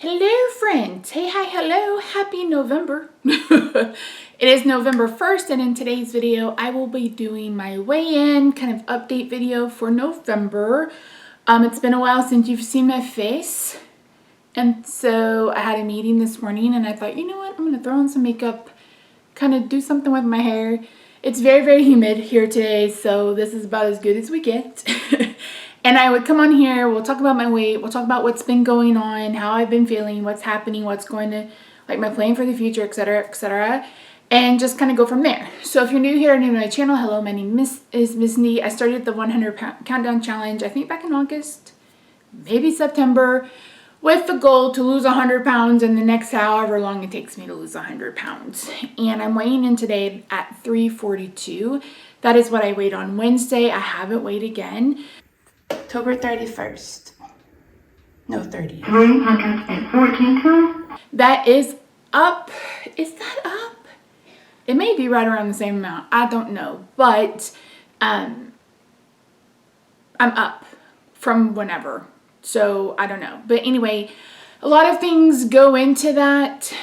Hello friends, hey, hi, hello, happy November. It is November 1st, and in today's video I will be doing my weigh-in kind of update video for November. It's been a while since you've seen my face, and so I had a meeting this morning and I thought, you know what, I'm gonna throw on some makeup, kind of do something with my hair. It's very humid here today, so this is about as good as we get. And I would come on here, we'll talk about my weight, we'll talk about what's been going on, how I've been feeling, what's happening, what's going to, like my plan for the future, etc., and just kind of go from there. So if you're new here, new to my channel, hello, my name is Miss Nee. I started the 100 pound countdown challenge, I think back in August, maybe September, with the goal to lose 100 pounds in the next however long it takes me to lose 100 pounds. And I'm weighing in today at 342. That is what I weighed on Wednesday. I haven't weighed again. October 31st. No, 30th. 314 pounds? That is up. Is that up? It may be right around the same amount. I don't know. But I'm up from whenever. So I don't know. But anyway, a lot of things go into that.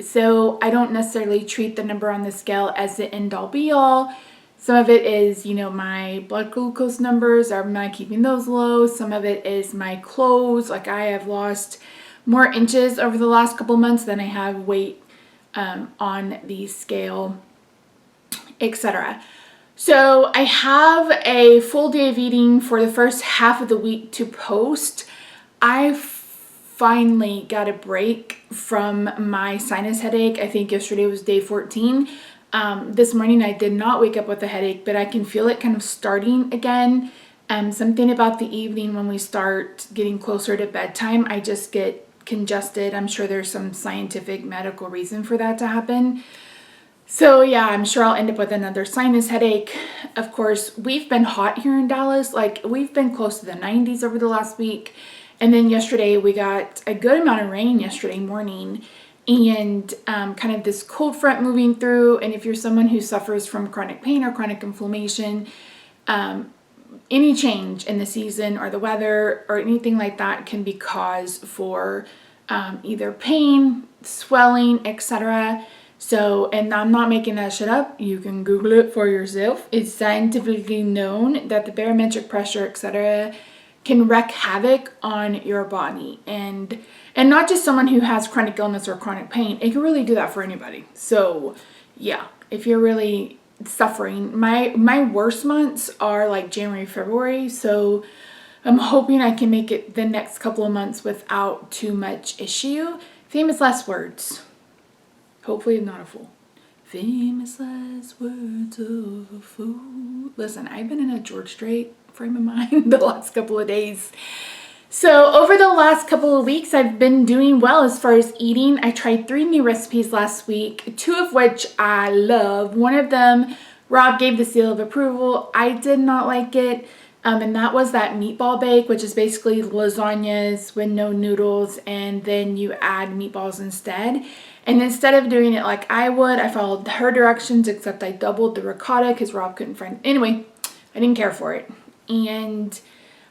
So I don't necessarily treat the number on the scale as the end all be all. Some of it is, you know, my blood glucose numbers, am I keeping those low? Some of it is my clothes. Like I have lost more inches over the last couple months than I have weight on the scale, etc. So I have a full day of eating for the first half of the week to post. I finally got a break from my sinus headache. I think yesterday was day 14. This morning I did not wake up with a headache, but I can feel it kind of starting again. Something about the evening when we start getting closer to bedtime, I just get congested. I'm sure there's some scientific medical reason for that to happen. So yeah, I'm sure I'll end up with another sinus headache. Of course, we've been hot here in Dallas. Like we've been close to the 90s over the last week. And then yesterday we got a good amount of rain yesterday morning. And kind of this cold front moving through. And if you're someone who suffers from chronic pain or chronic inflammation, any change in the season or the weather or anything like that can be cause for either pain, swelling, etc. So, and I'm not making that shit up. You can Google it for yourself. It's scientifically known that the barometric pressure, etc., can wreak havoc on your body, and not just someone who has chronic illness or chronic pain. It can really do that for anybody. So yeah, if you're really suffering, my worst months are like January, February. So I'm hoping I can make it the next couple of months without too much issue. Famous last words. Hopefully I'm not a fool. Famous last words of a fool. Listen, I've been in a George Strait frame of mind the last couple of days. So over the last couple of weeks, I've been doing well as far as eating. I tried 3 new recipes last week, 2 of which I love. One of them, Rob gave the seal of approval. I did not like it. And that was that meatball bake, which is basically lasagnas with no noodles, and then you add meatballs instead. And instead of doing it like I would, I followed her directions, except I doubled the ricotta because Rob couldn't find. Anyway, I didn't care for it. And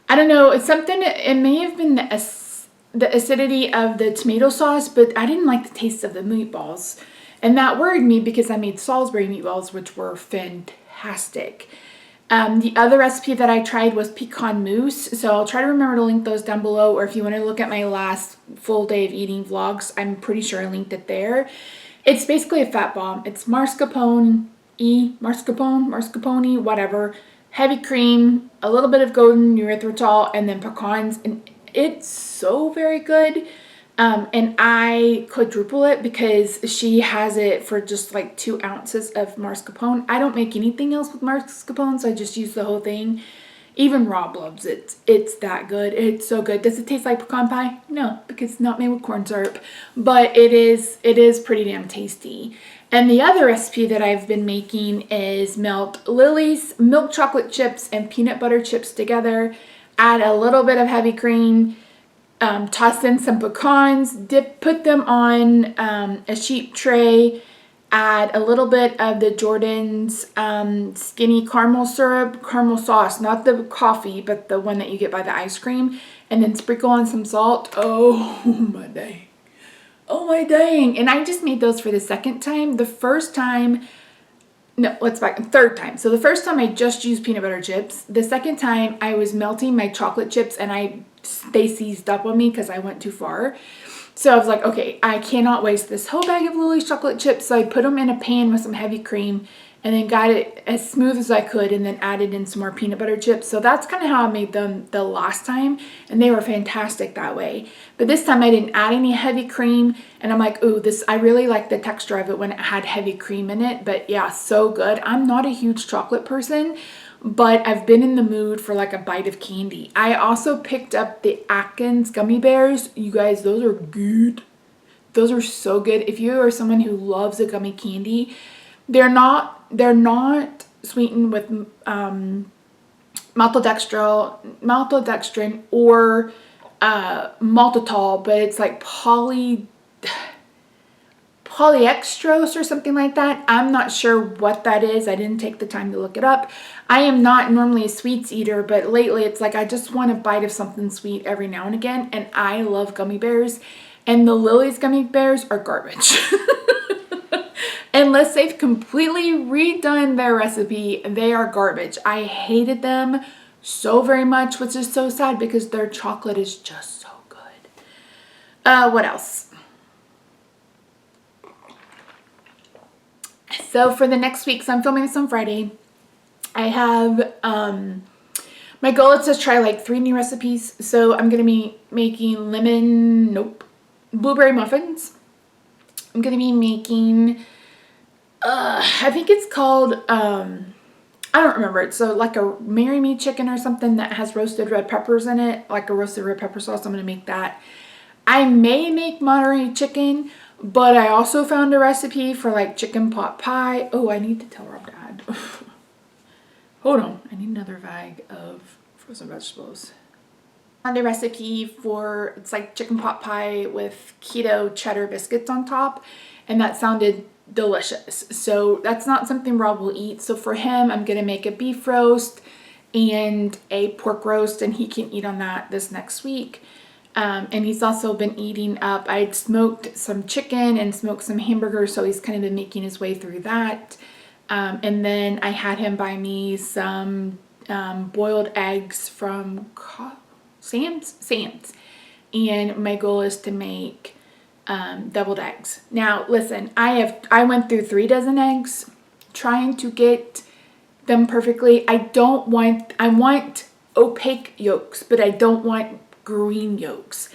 I don't know, it's something, it may have been the acidity of the tomato sauce, but I didn't like the taste of the meatballs. And that worried me because I made Salisbury meatballs, which were fantastic. The other recipe that I tried was pecan mousse. So I'll try to remember to link those down below. Or if you want to look at my last full day of eating vlogs, I'm pretty sure I linked it there. It's basically a fat bomb. It's mascarpone, whatever. Heavy cream, a little bit of golden erythritol, and then pecans, and it's so very good. And I quadruple it because she has it for just like 2 ounces of mascarpone. I don't make anything else with mascarpone, so I just use the whole thing. Even Rob loves it. It's that good. It's so good. Does it taste like pecan pie? No, because it's not made with corn syrup, but it is pretty damn tasty. And the other recipe that I've been making is melt Lily's milk chocolate chips and peanut butter chips together. Add a little bit of heavy cream, toss in some pecans, put them on a sheet tray, add a little bit of the Jordan's skinny caramel sauce, not the coffee, but the one that you get by the ice cream, and then sprinkle on some salt. Oh my day. Oh my dang. And I just made those for the second time. The first time, no, let's back, third time. So the first time I just used peanut butter chips. The second time I was melting my chocolate chips and they seized up on me because I went too far. So I was like, okay, I cannot waste this whole bag of Lily's chocolate chips. So I put them in a pan with some heavy cream and then got it as smooth as I could and then added in some more peanut butter chips. So that's kind of how I made them the last time, and they were fantastic that way. But this time I didn't add any heavy cream, and I'm like, ooh, I really like the texture of it when it had heavy cream in it. But yeah, so good. I'm not a huge chocolate person, but I've been in the mood for like a bite of candy. I also picked up the Atkins gummy bears. You guys, those are good. Those are so good. If you are someone who loves a gummy candy, they're not sweetened with maltodextrin or maltitol, but it's like polyextrose or something like that. I'm not sure what that is. I didn't take the time to look it up. I am not normally a sweets eater, but lately it's like I just want a bite of something sweet every now and again, and I love gummy bears, and the Lily's gummy bears are garbage. Unless they've completely redone their recipe, they are garbage. I hated them so very much, which is so sad because their chocolate is just so good. What else? So for the next week, so I'm filming this on Friday, I have, my goal is to try like 3 new recipes. So I'm going to be making blueberry muffins. I'm going to be making, I think it's called, I don't remember. It's so like a Marry Me chicken or something that has roasted red peppers in it, like a roasted red pepper sauce. I'm going to make that. I may make Monterey chicken, but I also found a recipe for like chicken pot pie. Oh, I need to tell Rob to add. Hold on. I need another bag of frozen vegetables. Found a recipe for, it's like chicken pot pie with keto cheddar biscuits on top, and that sounded delicious. So that's not something Rob will eat. So for him, I'm going to make a beef roast and a pork roast, and he can eat on that this next week. And he's also been eating up, I'd smoked some chicken and smoked some hamburgers, so he's kind of been making his way through that. And then I had him buy me some boiled eggs from Sam's. And my goal is to make deviled eggs. Now, listen, I went through 3 dozen eggs trying to get them perfectly. I want opaque yolks, but I don't want green yolks.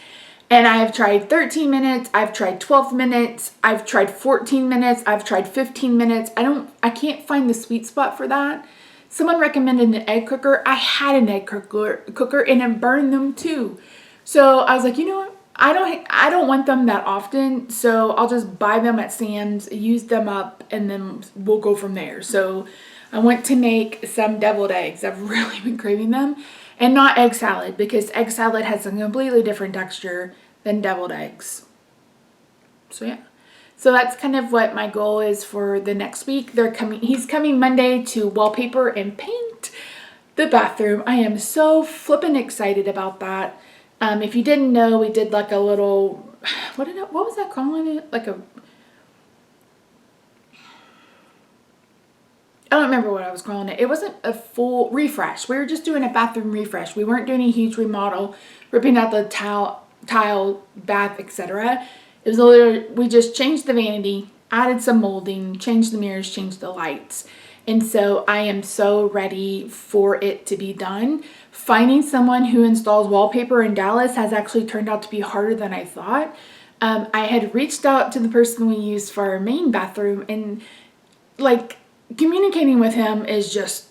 And I have tried 13 minutes, I've tried 12 minutes, I've tried 14 minutes, I've tried 15 minutes. I can't find the sweet spot for that. Someone recommended an egg cooker. I had an egg cooker and it burned them too. So I was like, you know what? I don't want them that often, so I'll just buy them at Sam's, use them up, and then we'll go from there. So I want to make some deviled eggs. I've really been craving them. And not egg salad, because egg salad has a completely different texture than deviled eggs. So yeah. So that's kind of what my goal is for the next week. He's coming Monday to wallpaper and paint the bathroom. I am so flippin' excited about that. If you didn't know, we did like a little, what was I calling it? I don't remember what I was calling it. It wasn't a full refresh. We were just doing a bathroom refresh. We weren't doing a huge remodel, ripping out the tile, bath, etc. It was literally, we just changed the vanity, added some molding, changed the mirrors, changed the lights. And so I am so ready for it to be done. Finding someone who installs wallpaper in Dallas has actually turned out to be harder than I thought. I had reached out to the person we used for our main bathroom, and like, communicating with him is just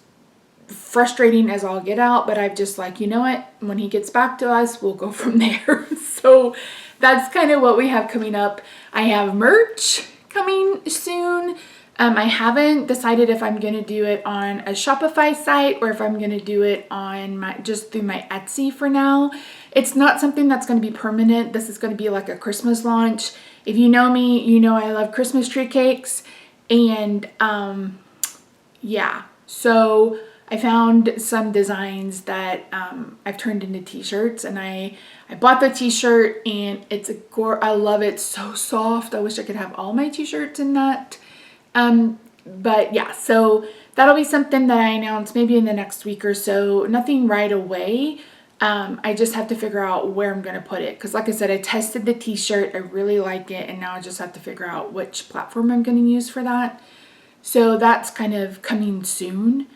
frustrating as all get out, but I've just like, you know what, when he gets back to us, we'll go from there. So that's kind of what we have coming up. I have merch coming soon. I haven't decided if I'm going to do it on a Shopify site or if I'm going to do it on just through my Etsy for now. It's not something that's going to be permanent. This is going to be like a Christmas launch. If you know me, you know I love Christmas tree cakes. And yeah, so I found some designs that I've turned into t-shirts, and I bought the t-shirt, and it's I love it. It's so soft. I wish I could have all my t-shirts in that. But yeah, so that'll be something that I announce maybe in the next week or so. Nothing right away. I just have to figure out where I'm going to put it. Because like I said, I tested the t-shirt. I really like it. And now I just have to figure out which platform I'm going to use for that. So that's kind of coming soon.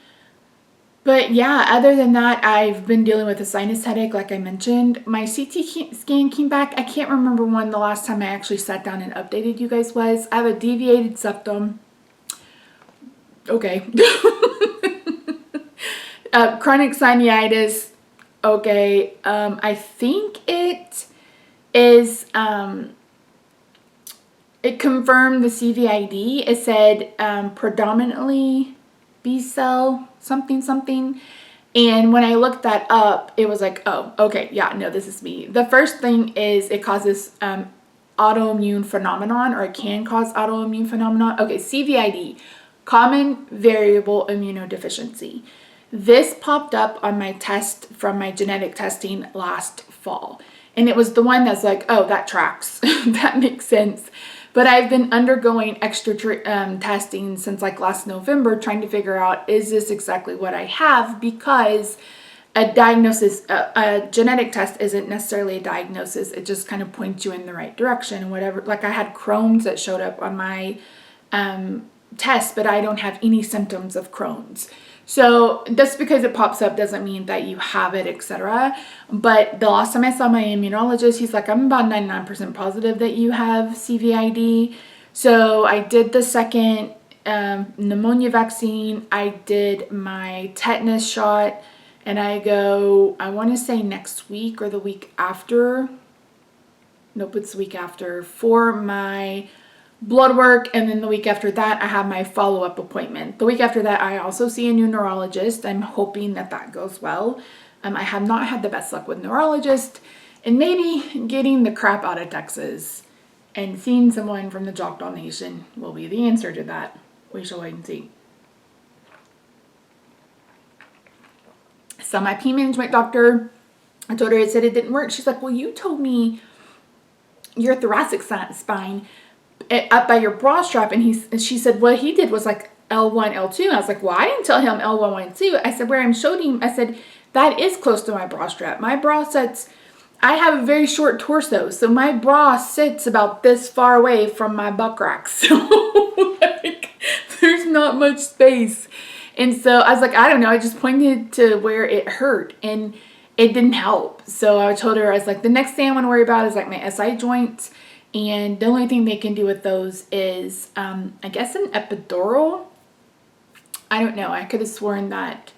But yeah, other than that, I've been dealing with a sinus headache, like I mentioned. My CT scan came back. I can't remember when the last time I actually sat down and updated you guys was. I have a deviated septum. Okay. Chronic sinusitis. Okay. I think it is, it confirmed the CVID. It said predominantly B cell something. And when I looked that up, it was like, oh, okay, yeah, no, this is me. The first thing is it causes autoimmune phenomenon, or it can cause autoimmune phenomenon. Okay, CVID, common variable immunodeficiency. This popped up on my test from my genetic testing last fall. And it was the one that's like, oh, that tracks. That makes sense. But I've been undergoing extra testing since like last November, trying to figure out, is this exactly what I have? Because a diagnosis, a genetic test isn't necessarily a diagnosis. It just kind of points you in the right direction and whatever. Like I had Crohn's that showed up on my test, but I don't have any symptoms of Crohn's. So just because it pops up doesn't mean that you have it, etc. But the last time I saw my immunologist, he's like, I'm about 99% positive that you have CVID. So I did the second pneumonia vaccine. I did my tetanus shot, and I go, I want to say next week or the week after. Nope, it's the week after for my blood work, and then the week after that I have my follow-up appointment. The week after that I also see a new neurologist. I'm hoping that that goes well. I have not had the best luck with neurologists, and maybe getting the crap out of Texas and seeing someone from the Choctaw Nation will be the answer to that. We shall wait and see. So my pain management doctor, I told her it said it didn't work. She's like, well, you told me your thoracic spine up by your bra strap, and she said what he did was like L1, L2. And I was like, well, I didn't tell him L1, L2. I said, where I'm showed him, I said, that is close to my bra strap. My bra sits, I have a very short torso, so my bra sits about this far away from my butt crack. So like, there's not much space. And so I was like, I don't know. I just pointed to where it hurt, and it didn't help. So I told her, I was like, the next thing I want to worry about is like my SI joints. And the only thing they can do with those is, I guess, an epidural. I don't know. I could have sworn that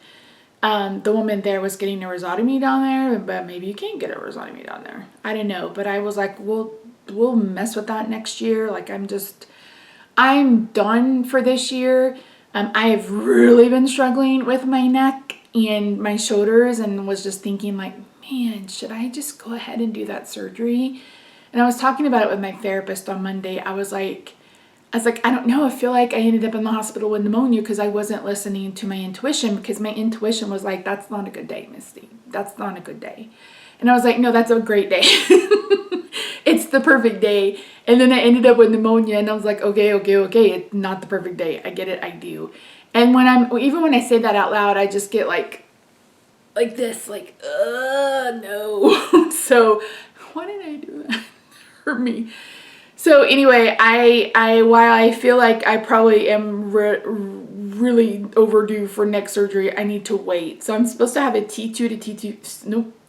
the woman there was getting a rhizotomy down there, but maybe you can't get a rhizotomy down there. I don't know. But I was like, we'll mess with that next year. Like, I'm done for this year. I have really been struggling with my neck and my shoulders, and was just thinking like, man, should I just go ahead and do that surgery? And I was talking about it with my therapist on Monday. I was like, I don't know. I feel like I ended up in the hospital with pneumonia because I wasn't listening to my intuition, because my intuition was like, that's not a good day, Misty. That's not a good day. And I was like, no, that's a great day. It's the perfect day. And then I ended up with pneumonia, and I was like, okay. It's not the perfect day. I get it. I do. And even when I say that out loud, I just get like this, like, no. So why did I do that? Hurt me. So anyway, while I feel like I probably am really overdue for neck surgery, I need to wait. So I'm supposed to have a C2 to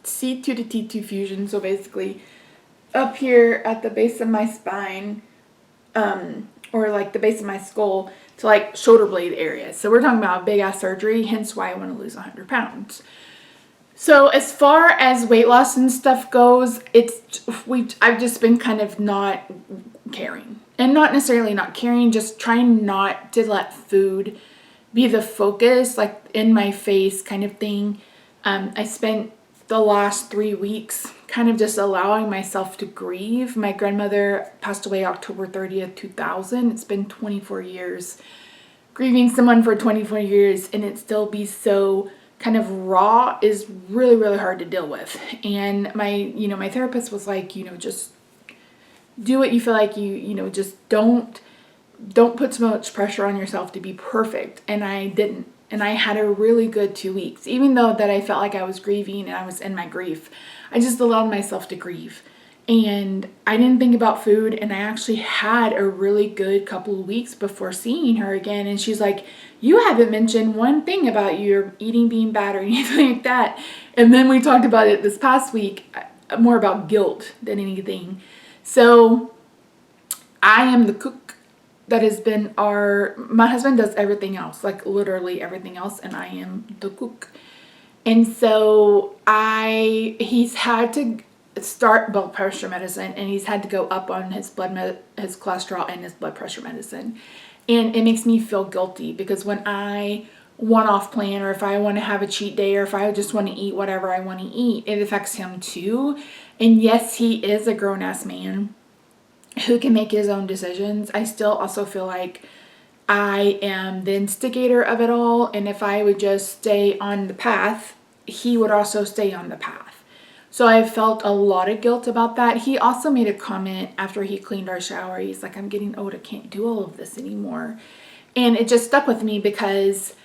T2 fusion. So basically up here at the base of my spine, or like the base of my skull to like shoulder blade area. So we're talking about a big ass surgery, hence why I want to lose 100 pounds. So as far as weight loss and stuff goes, I've just been kind of not caring, and not necessarily not caring, just trying not to let food be the focus, like in my face kind of thing. I spent the last 3 weeks kind of just allowing myself to grieve. My grandmother passed away October 30th, 2000. It's been 24 years grieving someone for 24 years and it still be so kind of raw is really, really hard to deal with. And my therapist was like, just do what you feel like just don't put so much pressure on yourself to be perfect. And I didn't. And I had a really good 2 weeks, even though that I felt like I was grieving and I was in my grief. I just allowed myself to grieve. And I didn't think about food. And I actually had a really good couple of weeks before seeing her again. And she's like, you haven't mentioned one thing about your eating being bad or anything like that. And then we talked about it this past week, more about guilt than anything. So I am the cook. That has been my husband does everything else, like literally everything else, and I am the cook. And so he's had to start blood pressure medicine, and he's had to go up on his his cholesterol and his blood pressure medicine. And it makes me feel guilty because when I want off plan, or if I want to have a cheat day, or if I just want to eat whatever I want to eat, it affects him too. And yes, he is a grown-ass man who can make his own decisions. I still also feel like I am the instigator of it all. And if I would just stay on the path, he would also stay on the path. So I felt a lot of guilt about that. He also made a comment after he cleaned our shower. He's like, I'm getting old. I can't do all of this anymore. And it just stuck with me because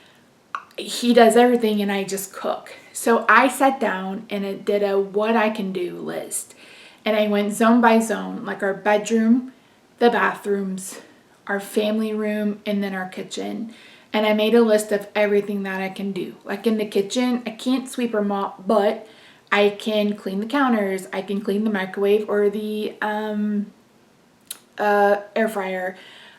he does everything and I just cook. So I sat down and it did a what I can do list. And I went zone by zone, like our bedroom, the bathrooms, our family room, and then our kitchen. And I made a list of everything that I can do. Like in the kitchen, I can't sweep or mop, but I can clean the counters. I can clean the microwave or the air fryer.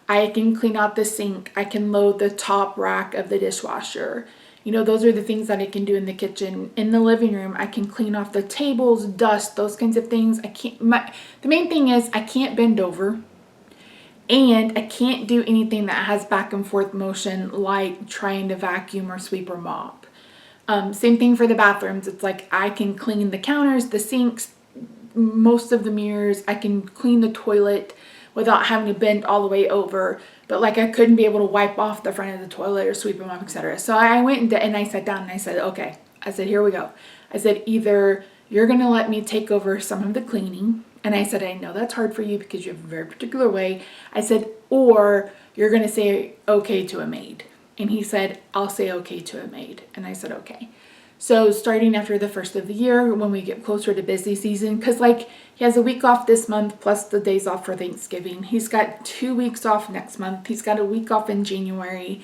I can clean out the sink. I can load the top rack of the dishwasher. Those are the things that I can do in the kitchen. In the living room, I can clean off the tables, dust, those kinds of things. The main thing is I can't bend over and I can't do anything that has back and forth motion like trying to vacuum or sweep or mop. Same thing for the bathrooms. It's like I can clean the counters, the sinks, most of the mirrors. I can clean the toilet without having to bend all the way over. But like I couldn't be able to wipe off the front of the toilet or sweep them up, etc. So I went and I sat down and I said, okay. I said, here we go. I said, either you're going to let me take over some of the cleaning. And I said, I know that's hard for you because you have a very particular way. I said, or you're going to say okay to a maid. And he said, I'll say okay to a maid. And I said, okay. So starting after the first of the year, when we get closer to busy season, because like he has a week off this month plus the days off for Thanksgiving. He's got 2 weeks off next month. He's got a week off in January.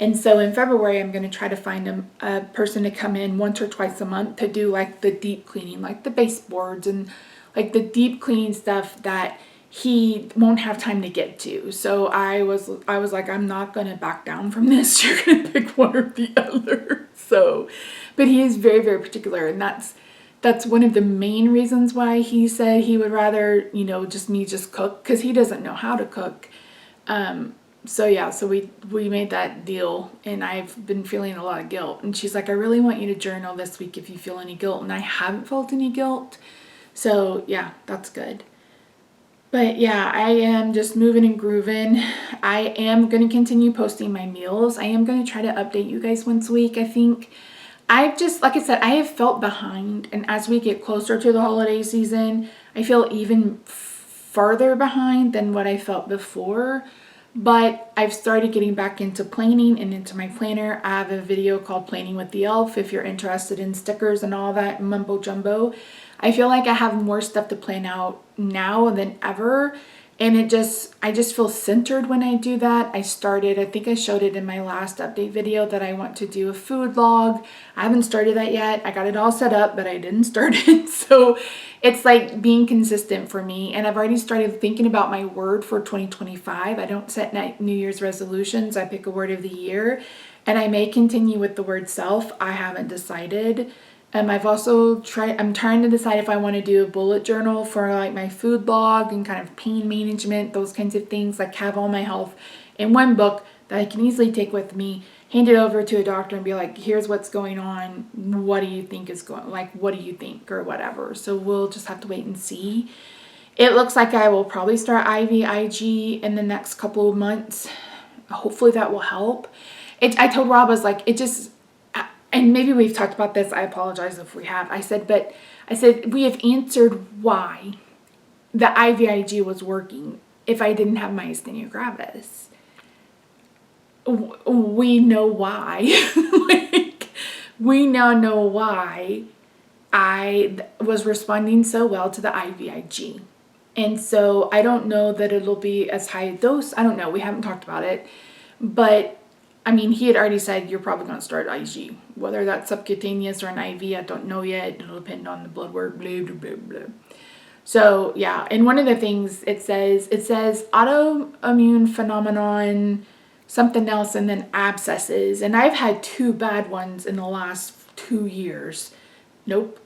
And so in February, I'm going to try to find him a person to come in once or twice a month to do like the deep cleaning, like the baseboards and like the deep cleaning stuff that he won't have time to get to. So I was like, I'm not going to back down from this. You're going to pick one or the other. So, but he is very, very particular. And that's one of the main reasons why he said he would rather, just cook, because he doesn't know how to cook. So yeah, so we made that deal, and I've been feeling a lot of guilt. And she's like, I really want you to journal this week if you feel any guilt. And I haven't felt any guilt. So yeah, that's good. But yeah, I am just moving and grooving. I am going to continue posting my meals. I am going to try to update you guys once a week, I think. I've just, like I said, I have felt behind. And as we get closer to the holiday season, I feel even farther behind than what I felt before. But I've started getting back into planning and into my planner. I have a video called Planning with the Elf if you're interested in stickers and all that mumbo jumbo. I feel like I have more stuff to plan out now than ever. And I just feel centered when I do that. I think I showed it in my last update video that I want to do a food log. I haven't started that yet. I got it all set up, but I didn't start it. So it's like being consistent for me. And I've already started thinking about my word for 2025. I don't set New Year's resolutions. I pick a word of the year. And I may continue with the word self. I haven't decided. I'm trying to decide if I want to do a bullet journal for like my food log and kind of pain management, those kinds of things, like have all my health in one book that I can easily take with me, hand it over to a doctor and be like, here's what's going on. What do you think what do you think or whatever. So we'll just have to wait and see. It looks like I will probably start IVIG in the next couple of months. hopefully that will help. I told Rob, I was like, it just, and maybe we've talked about this. I apologize if we have. I said, we have answered why the IVIG was working if I didn't have myasthenia gravis. We know why. Like, we now know why I was responding so well to the IVIG. And so I don't know that it'll be as high a dose. I don't know. We haven't talked about it. But, I mean, he had already said you're probably going to start IG. Whether that's subcutaneous or an IV, I don't know yet. It'll depend on the blood work, blah, blah, blah, blah. So, yeah. And one of the things it says autoimmune phenomenon, something else, and then abscesses. And I've had 2 bad ones in the last 2 years. Nope.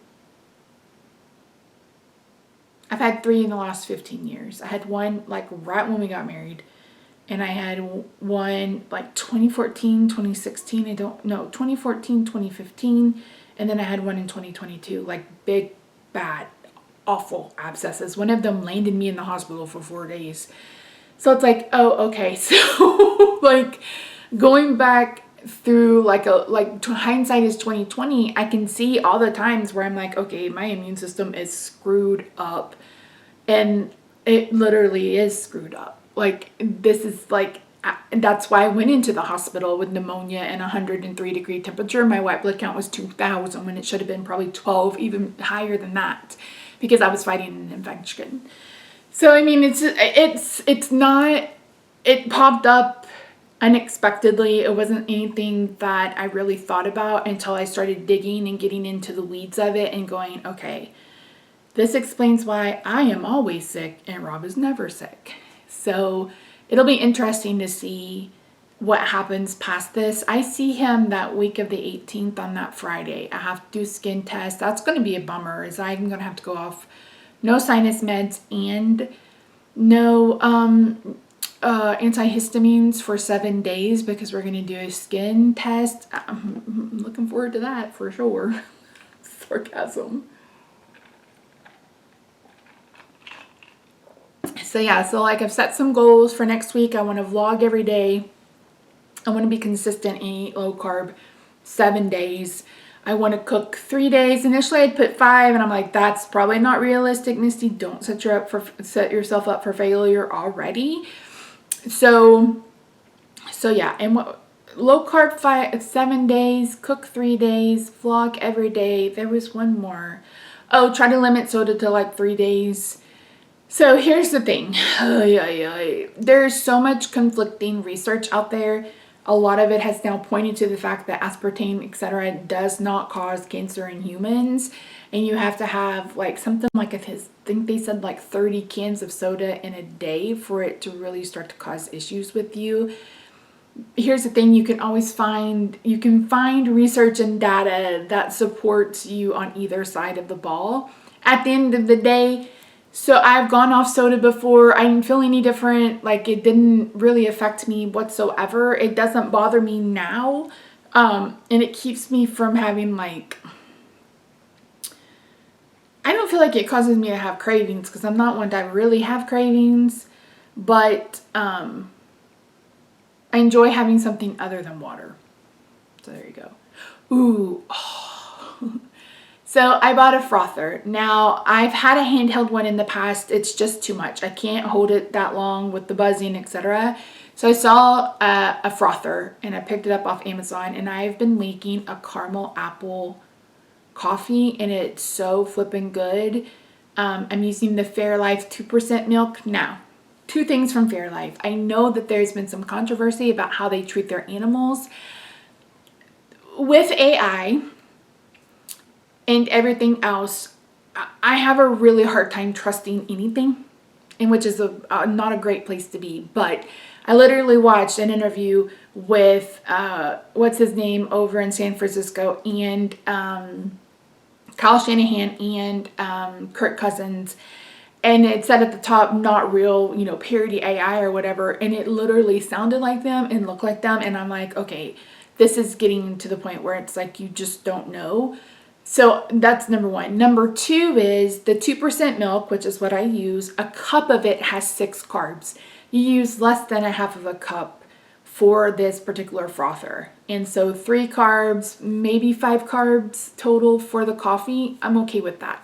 I've had 3 in the last 15 years. I had one like right when we got married. And I had one like 2014, 2016. 2014, 2015. And then I had one in 2022. Like big, bad, awful abscesses. One of them landed me in the hospital for 4 days. So it's like, oh, okay. So like going back through like hindsight is 2020, I can see all the times where I'm like, okay, my immune system is screwed up, and it literally is screwed up. Like, this is like, that's why I went into the hospital with pneumonia and 103-degree temperature. My white blood count was 2,000 when it should have been probably 12, even higher than that, because I was fighting an infection. So I mean, it's not, it popped up unexpectedly. It wasn't anything that I really thought about until I started digging and getting into the weeds of it and going, okay, this explains why I am always sick and Rob is never sick. So it'll be interesting to see what happens past this. I see him that week of the 18th on that Friday. I have to do skin test. That's going to be a bummer, is I'm going to have to go off no sinus meds and no antihistamines for 7 days because we're going to do a skin test. I'm looking forward to that for sure. Sarcasm. So yeah, so like I've set some goals for next week. I want to vlog every day. I want to be consistent and eat low carb 7 days. I want to cook 3 days. Initially I'd put 5 and I'm like, that's probably not realistic, Misty. Don't set yourself up for failure already. So yeah, and low carb 7 days, cook 3 days, vlog every day. There was one more. Oh, try to limit soda to like 3 days. So here's the thing. There's so much conflicting research out there. A lot of it has now pointed to the fact that aspartame, etc., does not cause cancer in humans. And you have to have like something like, I think they said like 30 cans of soda in a day for it to really start to cause issues with you. Here's the thing, you can find research and data that supports you on either side of the ball. At the end of the day, so I've gone off soda before. I didn't feel any different. Like, it didn't really affect me whatsoever. It doesn't bother me now. And it keeps me from having like, I don't feel like it causes me to have cravings because I'm not one to really have cravings. But I enjoy having something other than water. So there you go. Ooh. Oh. So I bought a frother. Now, I've had a handheld one in the past. It's just too much. I can't hold it that long with the buzzing, etc. So I saw a frother and I picked it up off Amazon, and I've been making a caramel apple coffee and it's so flippin' good. I'm using the Fairlife 2% milk. Now, 2 things from Fairlife. I know that there's been some controversy about how they treat their animals. With AI and everything else, I have a really hard time trusting anything, and which is not a great place to be. But I literally watched an interview with what's his name over in San Francisco, and Kyle Shanahan and Kirk Cousins, and it said at the top, not real, parody AI or whatever, and it literally sounded like them and looked like them, and I'm like, okay, this is getting to the point where it's like you just don't know. So that's number 1. Number 2 is the 2% milk, which is what I use. A cup of it has 6 carbs. You use less than a half of a cup for this particular frother. And so 3 carbs, maybe 5 carbs total for the coffee. I'm okay with that.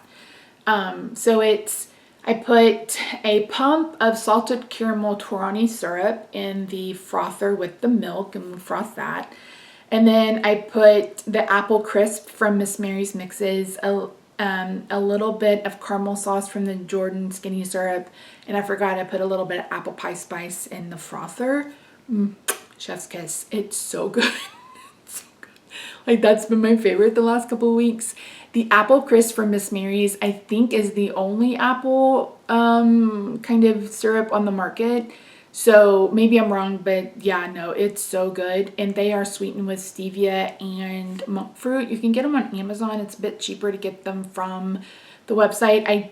So I put a pump of salted caramel Torani syrup in the frother with the milk and froth that. And then I put the apple crisp from Miss Mary's Mixes, a little bit of caramel sauce from the Jordan skinny syrup, and I forgot I put a little bit of apple pie spice in the frother. Chef's kiss. It's so good. It's so good. Like, that's been my favorite the last couple of weeks. The apple crisp from Miss Mary's, I think, is the only apple kind of syrup on the market. So maybe I'm wrong, but yeah, no, it's so good. And they are sweetened with stevia and monk fruit. You can get them on Amazon. It's a bit cheaper to get them from the website. I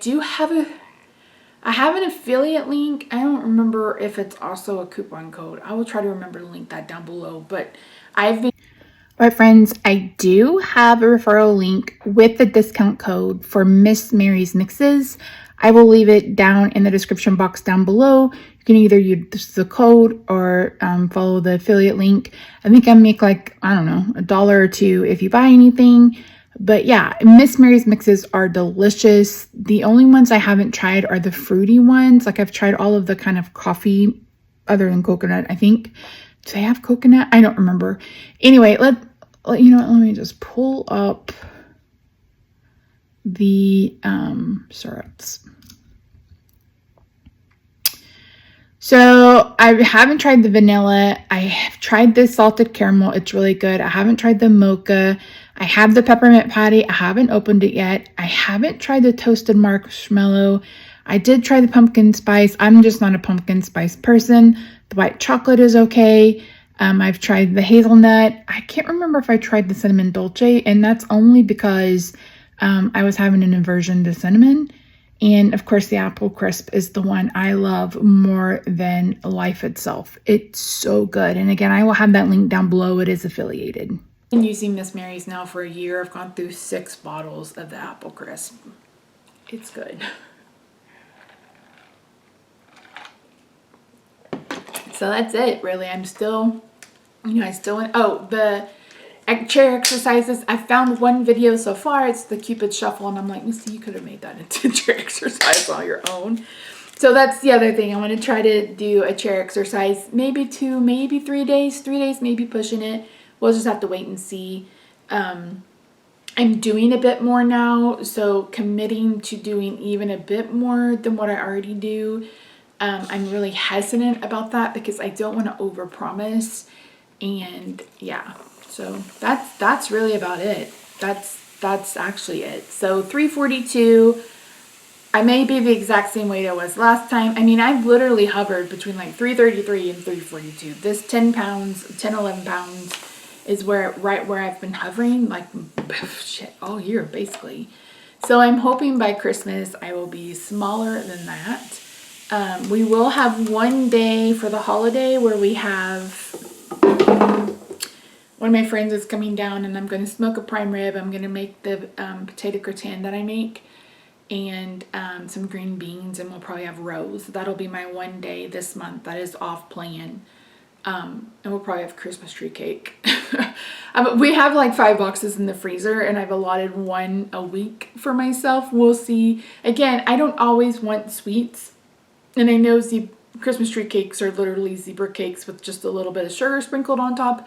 have an affiliate link. I don't remember if it's also a coupon code. I will try to remember to link that down below. But I've been... All right, friends, I do have a referral link with the discount code for Miss Mary's Mixes. I will leave it down in the description box down below. You can either use the code or follow the affiliate link. I think I make like, I don't know, $1 or $2 if you buy anything. But yeah, Miss Mary's Mixes are delicious. The only ones I haven't tried are the fruity ones. Like, I've tried all of the kind of coffee other than coconut, I think. Do they have coconut? I don't remember. Anyway, you know what, let me just pull up the syrups. So I haven't tried the vanilla. I have tried this salted caramel. It's really good. I haven't tried the mocha. I have the peppermint patty. I haven't opened it yet. I haven't tried the toasted marshmallow. I did try the pumpkin spice. I'm just not a pumpkin spice person. The white chocolate is okay. I've tried the hazelnut. I can't remember if I tried the cinnamon dolce, and that's only because I was having an aversion to cinnamon. And of course, the apple crisp is the one I love more than life itself. It's so good. And again, I will have that link down below. It is affiliated. I've been using Miss Mary's now for a year. I've gone through 6 bottles of the apple crisp. It's good. So that's it, really. I'm still, the chair exercises. I found one video so far. It's the Cupid Shuffle, and I'm like, Misty, you could have made that into chair exercise on your own. So that's the other thing. I want to try to do a chair exercise, maybe 2, maybe 3 days. 3 days, maybe pushing it. We'll just have to wait and see. I'm doing a bit more now, so committing to doing even a bit more than what I already do. I'm really hesitant about that because I don't want to overpromise. And yeah, so that's really about it. That's actually it. So 342. I may be the exact same weight I was last time. I mean, I've literally hovered between like 333 and 342. This 10 pounds, 10, 11 pounds is right where I've been hovering, like, shit, all year, basically. So I'm hoping by Christmas I will be smaller than that. We will have one day for the holiday where we have, one of my friends is coming down, and I'm going to smoke a prime rib. I'm going to make the potato gratin that I make, and some green beans, and we'll probably have roast. That'll be my one day this month that is off plan. And we'll probably have Christmas tree cake. We have like 5 boxes in the freezer, and I've allotted one a week for myself. We'll see. Again, I don't always want sweets, and I know Christmas tree cakes are literally zebra cakes with just a little bit of sugar sprinkled on top,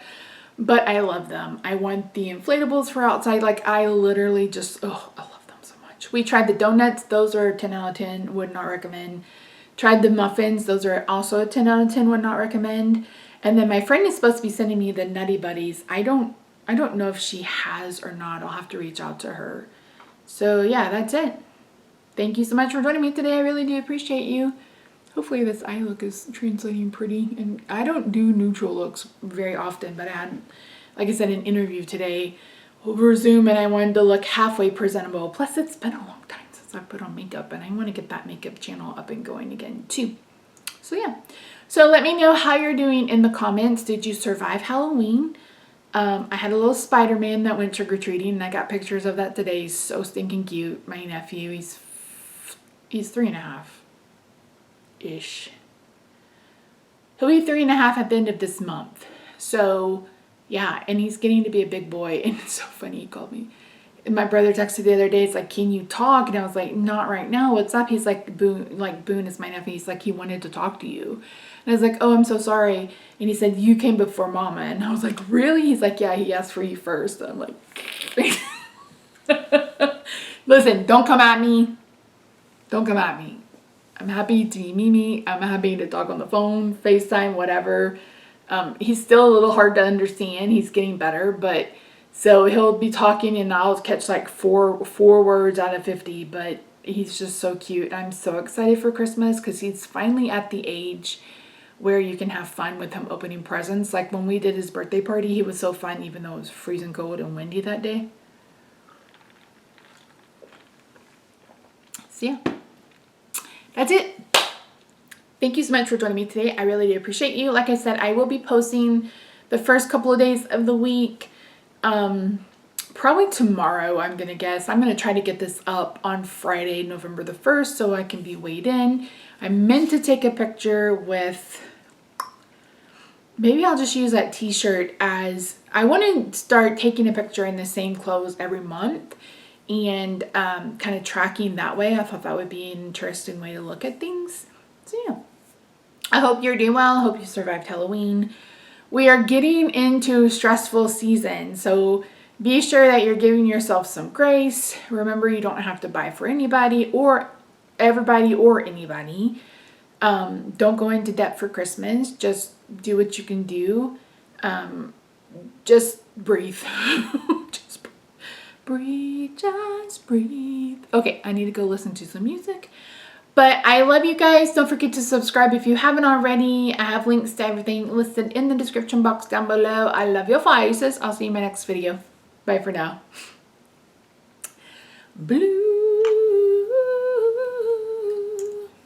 but I love them. I want the inflatables for outside. Like, I literally just, I love them so much. We tried the donuts. Those are 10 out of 10. Would not recommend. Tried the muffins. Those are also a 10 out of 10. Would not recommend. And then my friend is supposed to be sending me the Nutty Buddies. I don't know if she has or not. I'll have to reach out to her. So yeah, that's it. Thank you so much for joining me today. I really do appreciate you. Hopefully this eye look is translating pretty. And I don't do neutral looks very often, but I had, like I said, an interview today over Zoom, and I wanted to look halfway presentable. Plus, it's been a long time since I put on makeup, and I want to get that makeup channel up and going again too. So yeah. So let me know how you're doing in the comments. Did you survive Halloween? I had a little Spider-Man that went trick-or-treating, and I got pictures of that today. He's so stinking cute. My nephew, he's 3.5-ish. He'll be 3.5 at the end of this month. So yeah, and he's getting to be a big boy. And it's so funny, he called me. And my brother texted the other day, it's like, can you talk? And I was like, not right now. What's up? He's like, Boone is my nephew. He's like, he wanted to talk to you. And I was like, oh, I'm so sorry. And he said, you came before Mama. And I was like, really? He's like, yeah, he asked for you first. And I'm like, listen, don't come at me. Don't come at me. I'm happy to be Mimi. I'm happy to talk on the phone, FaceTime, whatever. He's still a little hard to understand. He's getting better, but so he'll be talking and I'll catch like four words out of 50, but he's just so cute. I'm so excited for Christmas because he's finally at the age where you can have fun with him opening presents. Like when we did his birthday party, he was so fun even though it was freezing cold and windy that day. So yeah, that's it. Thank you so much for joining me today. I really do appreciate you. Like I said, I will be posting the first couple of days of the week. Probably tomorrow, I'm going to guess. I'm going to try to get this up on Friday, November the 1st, so I can be weighed in. I meant to take a picture with, maybe I'll just use that t-shirt as, I want to start taking a picture in the same clothes every month and kind of tracking that way. I thought that would be an interesting way to look at things. So yeah, I hope you're doing well. I hope you survived Halloween. We are getting into a stressful season, so be sure that you're giving yourself some grace. Remember, you don't have to buy for anybody or everybody or anybody. Don't go into debt for Christmas. Just do what you can do. Just breathe. Just breathe, just breathe. Okay, I need to go listen to some music. But I love you guys. Don't forget to subscribe if you haven't already. I have links to everything listed in the description box down below. I love your faces. I'll see you in my next video. Bye for now. Blue.